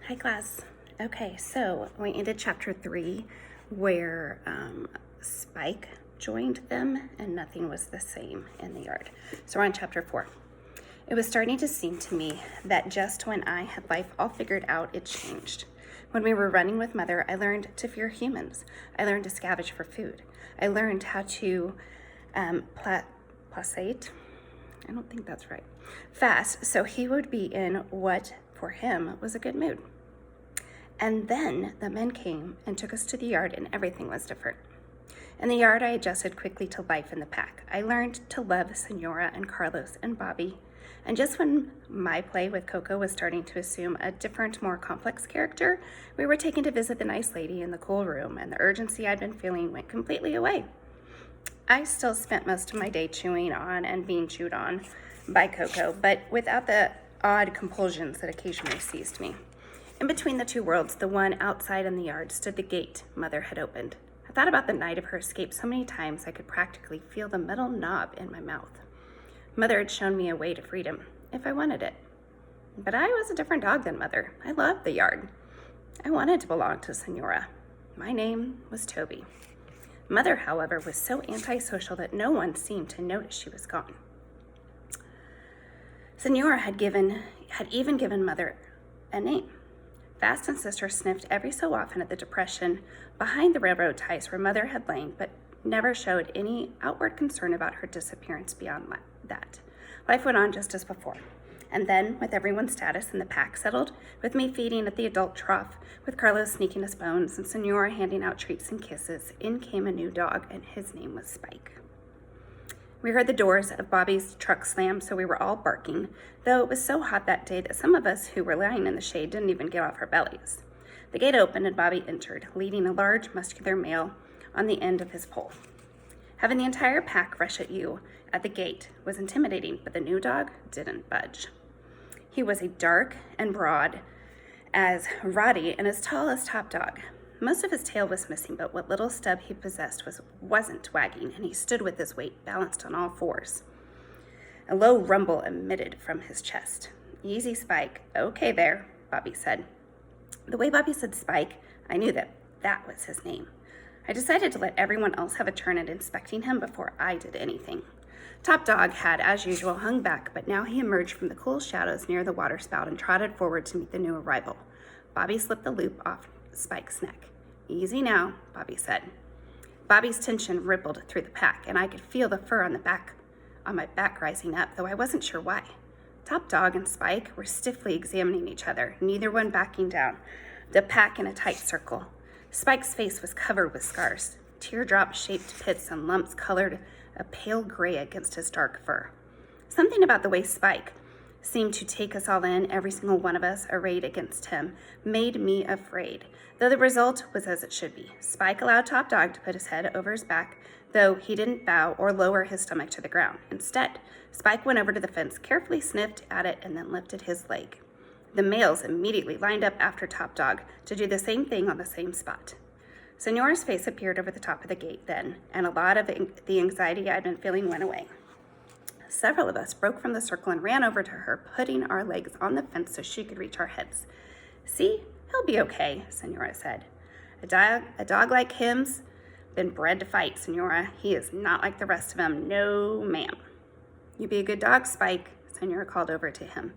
Hi, class. Okay, so we ended chapter 3 where Spike joined them and nothing was the same in the yard. So we're on chapter 4. It was starting to seem to me that just when I had life all figured out, it changed. When we were running with Mother, I learned to fear humans. I learned to scavenge for food. I learned how to placate. I don't think that's right. Fast, so he would be in what, for him, was a good mood. And then the men came and took us to the yard, and everything was different. In the yard, I adjusted quickly to life in the pack. I learned to love Senora and Carlos and Bobby. And just when my play with Coco was starting to assume a different, more complex character, we were taken to visit the nice lady in the cool room, and the urgency I'd been feeling went completely away. I still spent most of my day chewing on and being chewed on by Coco, but without the odd compulsions that occasionally seized me. In between the two worlds, the one outside in the yard, stood the gate Mother had opened. I thought about the night of her escape so many times I could practically feel the metal knob in my mouth. Mother had shown me a way to freedom, if I wanted it. But I was a different dog than Mother. I loved the yard. I wanted to belong to Senora. My name was Toby. Mother, however, was so antisocial that no one seemed to notice she was gone. Senora had even given Mother a name. Fast and Sister sniffed every so often at the depression behind the railroad ties where Mother had lain, but never showed any outward concern about her disappearance beyond that. Life went on just as before. And then, with everyone's status in the pack settled, with me feeding at the adult trough, with Carlos sneaking us bones, and Senora handing out treats and kisses, in came a new dog, and his name was Spike. We heard the doors of Bobby's truck slam, so we were all barking, though it was so hot that day that some of us who were lying in the shade didn't even get off our bellies. The gate opened and Bobby entered, leading a large, muscular male on the end of his pole. Having the entire pack rush at you at the gate was intimidating, but the new dog didn't budge. He was a dark and broad as Roddy and as tall as Top Dog. Most of his tail was missing, but what little stub he possessed wasn't wagging, and he stood with his weight balanced on all fours. A low rumble emitted from his chest. "Easy, Spike. Okay there," Bobby said. The way Bobby said Spike, I knew that was his name. I decided to let everyone else have a turn at inspecting him before I did anything. Top Dog had, as usual, hung back, but now he emerged from the cool shadows near the waterspout and trotted forward to meet the new arrival. Bobby slipped the loop off Spike's neck. "Easy now," Bobby said. Bobby's tension rippled through the pack, and I could feel the fur on my back rising up, though I wasn't sure why. Top Dog and Spike were stiffly examining each other, neither one backing down, the pack in a tight circle. Spike's face was covered with scars. Teardrop-shaped pits and lumps colored a pale gray against his dark fur. Something about the way Spike seemed to take us all in, every single one of us arrayed against him, made me afraid, though the result was as it should be. Spike allowed Top Dog to put his head over his back, though he didn't bow or lower his stomach to the ground. Instead, Spike went over to the fence, carefully sniffed at it, and then lifted his leg. The males immediately lined up after Top Dog to do the same thing on the same spot. Senora's face appeared over the top of the gate then, and a lot of the anxiety I'd been feeling went away. Several of us broke from the circle and ran over to her, putting our legs on the fence so she could reach our heads. "See, he'll be okay," Senora said. A dog like him's been bred to fight, Senora. He is not like the rest of them. No, ma'am." "You be a good dog, Spike," Senora called over to him.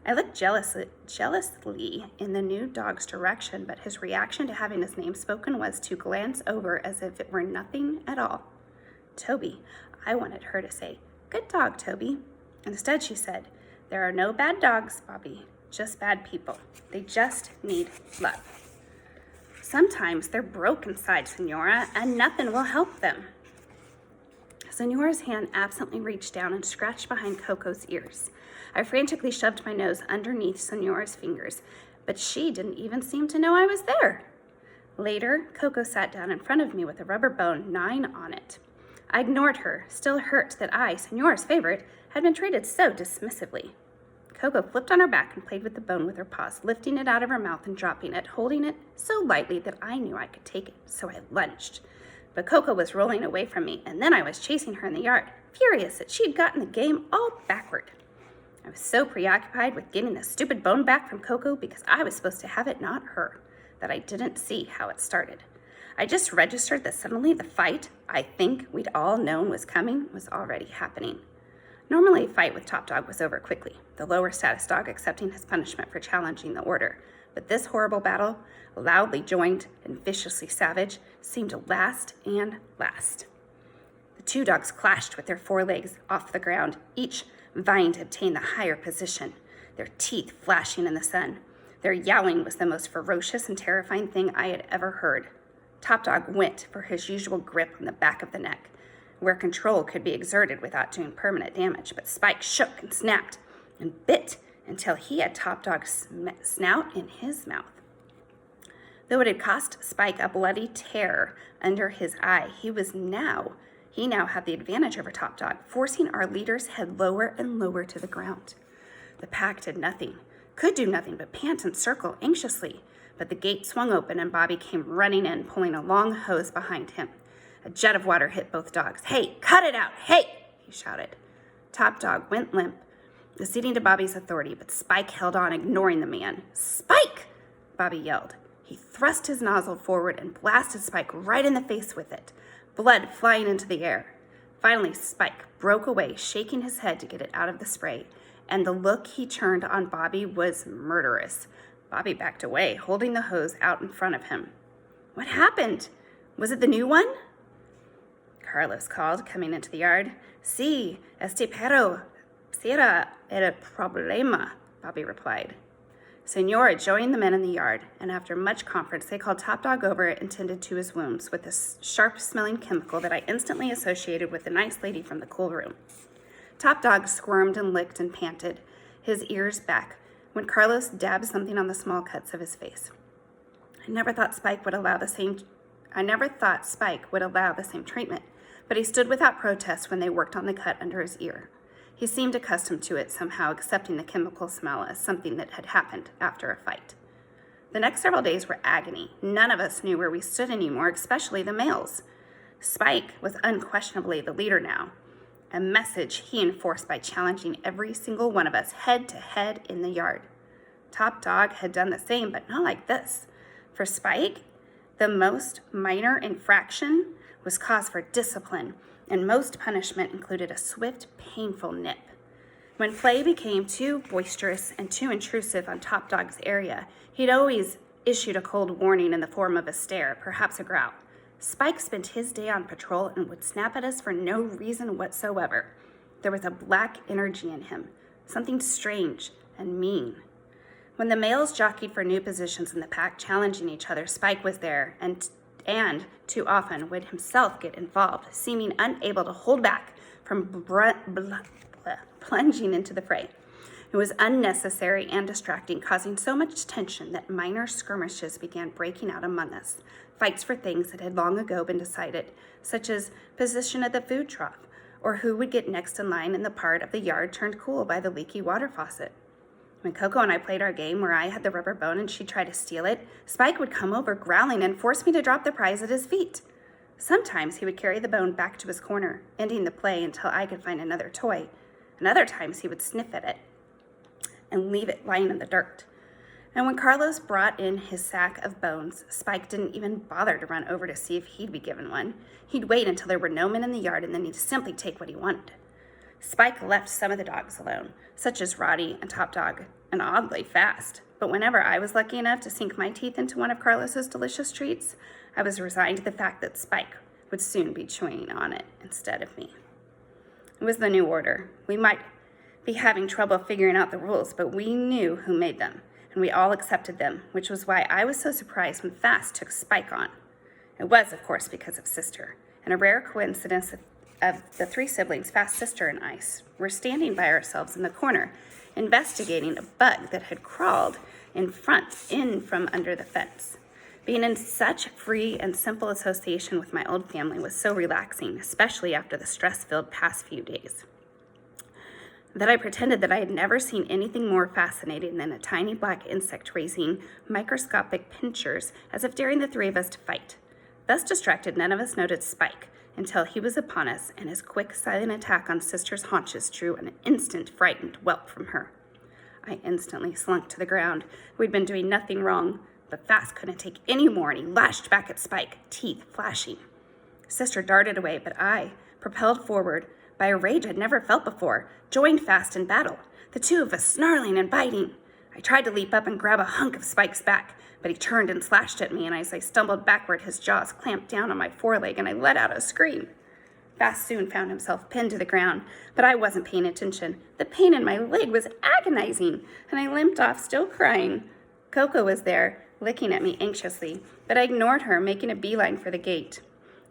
I looked jealously in the new dog's direction, but his reaction to having his name spoken was to glance over as if it were nothing at all. "Toby," I wanted her to say. "Good dog, Toby." Instead, she said, "There are no bad dogs, Bobby, just bad people. They just need love. Sometimes they're broke inside, Senora, and nothing will help them." Senora's hand absently reached down and scratched behind Coco's ears. I frantically shoved my nose underneath Senora's fingers, but she didn't even seem to know I was there. Later, Coco sat down in front of me with a rubber bone gnawing on it. I ignored her, still hurt that I, Senora's favorite, had been treated so dismissively. Coco flipped on her back and played with the bone with her paws, lifting it out of her mouth and dropping it, holding it so lightly that I knew I could take it, so I lunged. But Coco was rolling away from me, and then I was chasing her in the yard, furious that she'd gotten the game all backward. I was so preoccupied with getting the stupid bone back from Coco because I was supposed to have it, not her, that I didn't see how it started. I just registered that suddenly the fight I think we'd all known was coming was already happening. Normally, a fight with Top Dog was over quickly, the lower status dog accepting his punishment for challenging the order. But this horrible battle, loudly joined and viciously savage, seemed to last and last. The two dogs clashed with their forelegs off the ground, each vying to obtain the higher position, their teeth flashing in the sun. Their yowling was the most ferocious and terrifying thing I had ever heard. Top Dog went for his usual grip on the back of the neck, where control could be exerted without doing permanent damage, but Spike shook and snapped and bit until he had Top Dog's snout in his mouth. Though it had cost Spike a bloody tear under his eye, he now had the advantage over Top Dog, forcing our leader's head lower and lower to the ground. The pack could do nothing but pant and circle anxiously, but the gate swung open and Bobby came running in, pulling a long hose behind him. A jet of water hit both dogs. "Hey, cut it out! Hey!" he shouted. Top Dog went limp, acceding to Bobby's authority, but Spike held on, ignoring the man. "Spike!" Bobby yelled. He thrust his nozzle forward and blasted Spike right in the face with it, blood flying into the air. Finally, Spike broke away, shaking his head to get it out of the spray, and the look he turned on Bobby was murderous. Bobby backed away, holding the hose out in front of him. "What happened? Was it the new one?" Carlos called, coming into the yard. "Sí, este perro será el problema," Bobby replied. Senor joined the men in the yard, and after much conference, they called Top Dog over and tended to his wounds with a sharp-smelling chemical that I instantly associated with the nice lady from the cool room. Top Dog squirmed and licked and panted, his ears back, when Carlos dabbed something on the small cuts of his face. I never thought Spike would allow the same treatment, but he stood without protest when they worked on the cut under his ear. He seemed accustomed to it, somehow accepting the chemical smell as something that had happened after a fight. The next several days were agony. None of us knew where we stood anymore, especially the males. Spike was unquestionably the leader now, a message he enforced by challenging every single one of us head to head in the yard. Top Dog had done the same, but not like this. For Spike, the most minor infraction was cause for discipline, and most punishment included a swift, painful nip. When play became too boisterous and too intrusive on Top Dog's area, he'd always issued a cold warning in the form of a stare, perhaps a growl. Spike spent his day on patrol and would snap at us for no reason whatsoever. There was a black energy in him, something strange and mean. When the males jockeyed for new positions in the pack, challenging each other, Spike was there, and too often would himself get involved, seeming unable to hold back from plunging into the fray. It was unnecessary and distracting, causing so much tension that minor skirmishes began breaking out among us, fights for things that had long ago been decided, such as position at the food trough, or who would get next in line in the part of the yard turned cool by the leaky water faucet. When Coco and I played our game where I had the rubber bone and she tried to steal it, Spike would come over growling and force me to drop the prize at his feet. Sometimes he would carry the bone back to his corner, ending the play until I could find another toy, and other times he would sniff at it and leave it lying in the dirt. And when Carlos brought in his sack of bones, Spike didn't even bother to run over to see if he'd be given one. He'd wait until there were no men in the yard, and then he'd simply take what he wanted. Spike left some of the dogs alone, such as Roddy and Top Dog, and oddly fast. But whenever I was lucky enough to sink my teeth into one of Carlos's delicious treats, I was resigned to the fact that Spike would soon be chewing on it instead of me. It was the new order. We might be having trouble figuring out the rules, but we knew who made them, and we all accepted them, which was why I was so surprised when Fast took Spike on. It was, of course, because of Sister, and a rare coincidence of the three siblings, Fast, Sister, and I, were standing by ourselves in the corner, investigating a bug that had crawled in from under the fence. Being in such free and simple association with my old family was so relaxing, especially after the stress-filled past few days, that I pretended that I had never seen anything more fascinating than a tiny black insect raising microscopic pincers as if daring the three of us to fight. Thus distracted, none of us noted Spike, until he was upon us, and his quick, silent attack on Sister's haunches drew an instant frightened whelp from her. I instantly slunk to the ground. We'd been doing nothing wrong, but Fast couldn't take any more, and he lashed back at Spike, teeth flashing. Sister darted away, but I, propelled forward by a rage I'd never felt before, joined Fast in battle, the two of us snarling and biting. I tried to leap up and grab a hunk of Spike's back, but he turned and slashed at me, and as I stumbled backward, his jaws clamped down on my foreleg, and I let out a scream. Fast soon found himself pinned to the ground, but I wasn't paying attention. The pain in my leg was agonizing, and I limped off, still crying. Coco was there, looking at me anxiously, but I ignored her, making a beeline for the gate.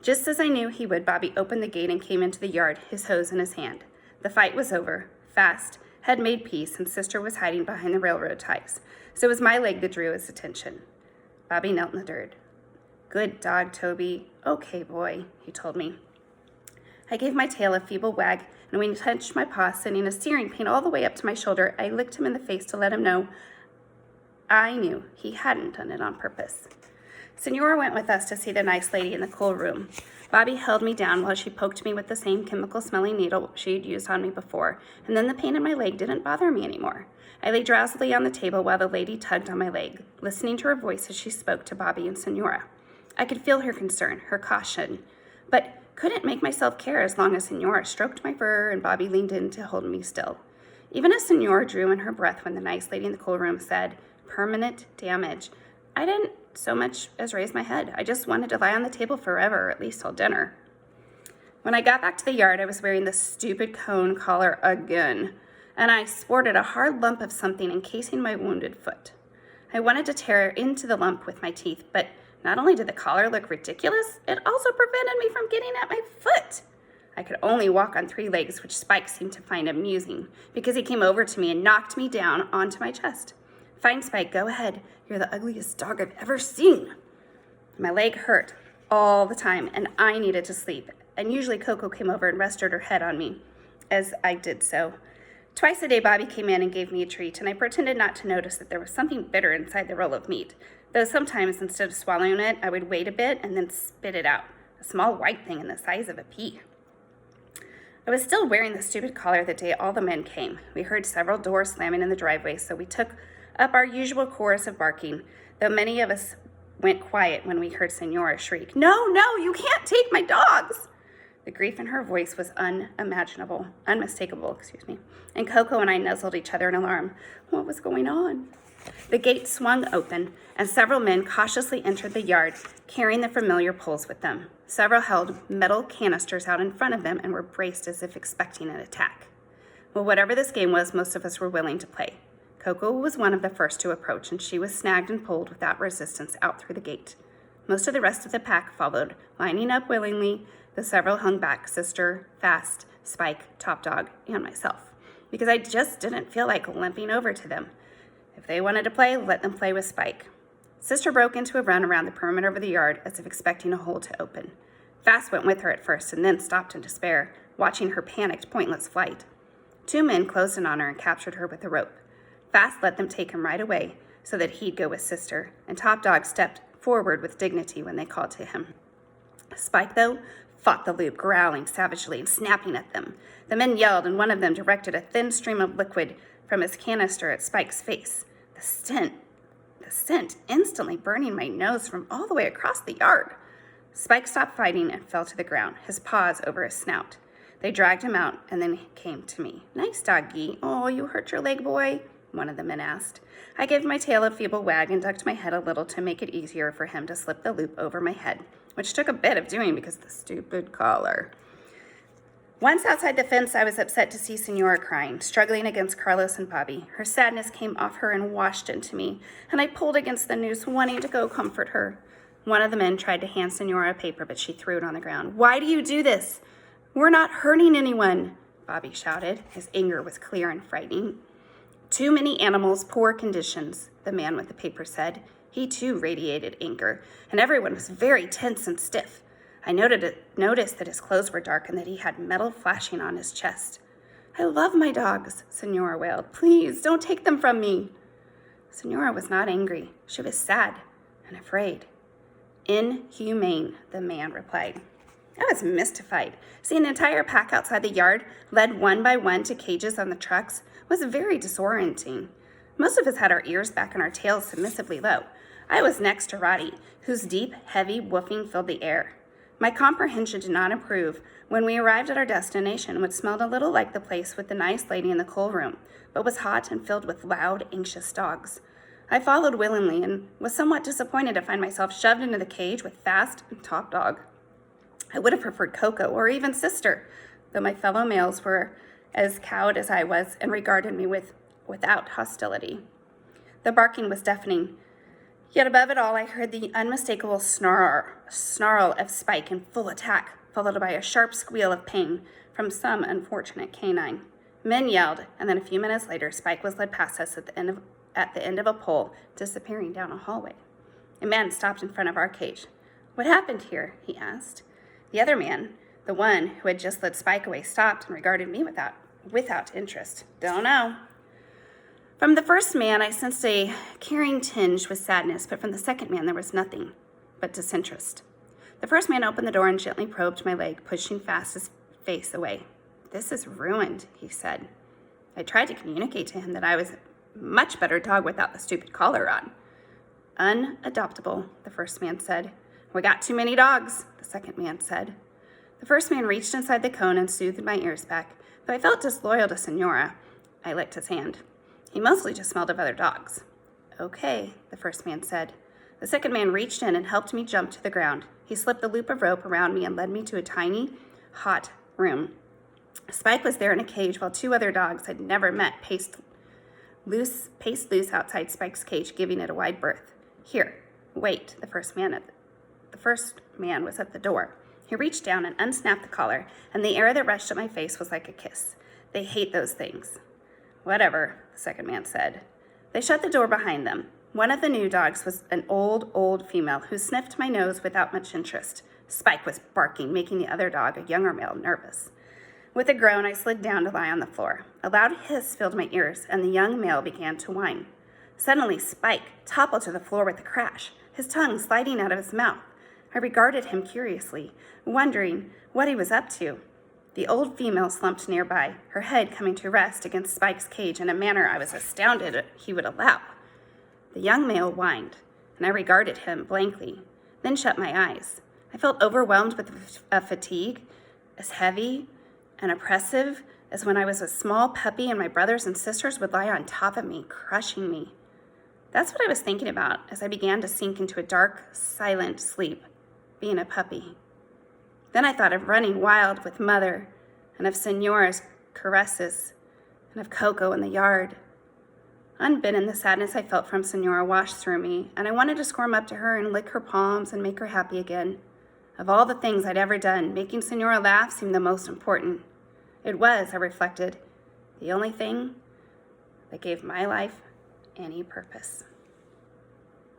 Just as I knew he would, Bobby opened the gate and came into the yard, his hose in his hand. The fight was over. Fast had made peace, and Sister was hiding behind the railroad ties, so it was my leg that drew his attention. Bobby knelt in the dirt. "Good dog, Toby. Okay, boy," he told me. I gave my tail a feeble wag, and when he touched my paw, sending a searing pain all the way up to my shoulder, I licked him in the face to let him know I knew he hadn't done it on purpose. Senora went with us to see the nice lady in the cool room. Bobby held me down while she poked me with the same chemical-smelling needle she had used on me before, and then the pain in my leg didn't bother me anymore. I lay drowsily on the table while the lady tugged on my leg, listening to her voice as she spoke to Bobby and Senora. I could feel her concern, her caution, but couldn't make myself care as long as Senora stroked my fur and Bobby leaned in to hold me still. Even as Senora drew in her breath when the nice lady in the cool room said, "Permanent damage," I didn't so much as raise my head. I just wanted to lie on the table forever, or at least till dinner. When I got back to the yard, I was wearing the stupid cone collar again, and I sported a hard lump of something encasing my wounded foot. I wanted to tear into the lump with my teeth, but not only did the collar look ridiculous, it also prevented me from getting at my foot. I could only walk on 3 legs, which Spike seemed to find amusing, because he came over to me and knocked me down onto my chest. "Fine, Spike, go ahead. You're the ugliest dog I've ever seen." My leg hurt all the time, and I needed to sleep, and usually Coco came over and rested her head on me, as I did so. Twice a day, Bobby came in and gave me a treat, and I pretended not to notice that there was something bitter inside the roll of meat, though sometimes, instead of swallowing it, I would wait a bit and then spit it out, a small white thing in the size of a pea. I was still wearing the stupid collar the day all the men came. We heard several doors slamming in the driveway, so we took up our usual chorus of barking, though many of us went quiet when we heard Senora shriek, "No, no, you can't take my dogs!" The grief in her voice was unmistakable, and Coco and I nuzzled each other in alarm. What was going on? The gate swung open, and several men cautiously entered the yard, carrying the familiar poles with them. Several held metal canisters out in front of them and were braced as if expecting an attack. Well, whatever this game was, most of us were willing to play. Coco was one of the first to approach, and she was snagged and pulled without resistance out through the gate. Most of the rest of the pack followed, lining up willingly. The several hung back, Sister, Fast, Spike, Top Dog, and myself, because I just didn't feel like limping over to them. If they wanted to play, let them play with Spike. Sister broke into a run around the perimeter of the yard as if expecting a hole to open. Fast went with her at first and then stopped in despair, watching her panicked, pointless flight. 2 men closed in on her and captured her with a rope. Fast let them take him right away so that he'd go with Sister, and Top Dog stepped forward with dignity when they called to him. Spike, though, fought the loop, growling savagely and snapping at them. The men yelled, and one of them directed a thin stream of liquid from his canister at Spike's face. The scent instantly burning my nose from all the way across the yard. Spike stopped fighting and fell to the ground, his paws over his snout. They dragged him out and then came to me. "Nice doggy. Oh, you hurt your leg, boy?" one of the men asked. I gave my tail a feeble wag and ducked my head a little to make it easier for him to slip the loop over my head, which took a bit of doing because of the stupid collar. Once outside the fence, I was upset to see Senora crying, struggling against Carlos and Bobby. Her sadness came off her and washed into me, and I pulled against the noose, wanting to go comfort her. One of the men tried to hand Senora a paper, but she threw it on the ground. "Why do you do this? We're not hurting anyone," Bobby shouted. His anger was clear and frightening. "Too many animals, poor conditions," the man with the paper said. He too radiated anger, and everyone was very tense and stiff. I noticed that his clothes were dark and that he had metal flashing on his chest. "I love my dogs," Senora wailed. "Please, don't take them from me." Senora was not angry. She was sad and afraid. "Inhumane," the man replied. I was mystified. Seeing an entire pack outside the yard, led one by one to cages on the trucks, was very disorienting. Most of us had our ears back and our tails submissively low. I was next to Roddy, whose deep, heavy woofing filled the air. My comprehension did not improve when we arrived at our destination, which smelled a little like the place with the nice lady in the coal room, but was hot and filled with loud, anxious dogs. I followed willingly and was somewhat disappointed to find myself shoved into the cage with Fast and Top Dog. I would have preferred Coco or even Sister, though my fellow males were as cowed as I was and regarded me without hostility. The barking was deafening, yet above it all I heard the unmistakable snarl of Spike in full attack, followed by a sharp squeal of pain from some unfortunate canine. Men yelled, and then a few minutes later Spike was led past us at the end of a pole, disappearing down a hallway. A man stopped in front of our cage. "What happened here?" he asked. The other man, the one who had just led Spike away, stopped and regarded me without interest. "Don't know." From the first man, I sensed a caring tinge with sadness, but from the second man, there was nothing but disinterest. The first man opened the door and gently probed my leg, pushing Fast's face away. "This is ruined," he said. I tried to communicate to him that I was a much better dog without the stupid collar on. "Unadoptable," the first man said. "We got too many dogs," the second man said. The first man reached inside the cone and soothed my ears back. Though I felt disloyal to Senora, I licked his hand. He mostly just smelled of other dogs. "Okay," the first man said. The second man reached in and helped me jump to the ground. He slipped the loop of rope around me and led me to a tiny, hot room. Spike was there in a cage while two other dogs I'd never met paced loose outside Spike's cage, giving it a wide berth. "Here, wait," the first man was at the door. He reached down and unsnapped the collar, and the air that rushed at my face was like a kiss. "They hate those things." "Whatever," the second man said. They shut the door behind them. One of the new dogs was an old female who sniffed my nose without much interest. Spike was barking, making the other dog, a younger male, nervous. With a groan, I slid down to lie on the floor. A loud hiss filled my ears, and the young male began to whine. Suddenly, Spike toppled to the floor with a crash, his tongue sliding out of his mouth. I regarded him curiously, wondering what he was up to. The old female slumped nearby, her head coming to rest against Spike's cage in a manner I was astounded he would allow. The young male whined, and I regarded him blankly, then shut my eyes. I felt overwhelmed with a fatigue as heavy and oppressive as when I was a small puppy and my brothers and sisters would lie on top of me, crushing me. That's what I was thinking about as I began to sink into a dark, silent sleep, being a puppy. Then I thought of running wild with Mother, and of Senora's caresses, and of Coco in the yard. Unbidden, the sadness I felt from Senora washed through me, and I wanted to squirm up to her and lick her palms and make her happy again. Of all the things I'd ever done, making Senora laugh seemed the most important. It was, I reflected, the only thing that gave my life any purpose.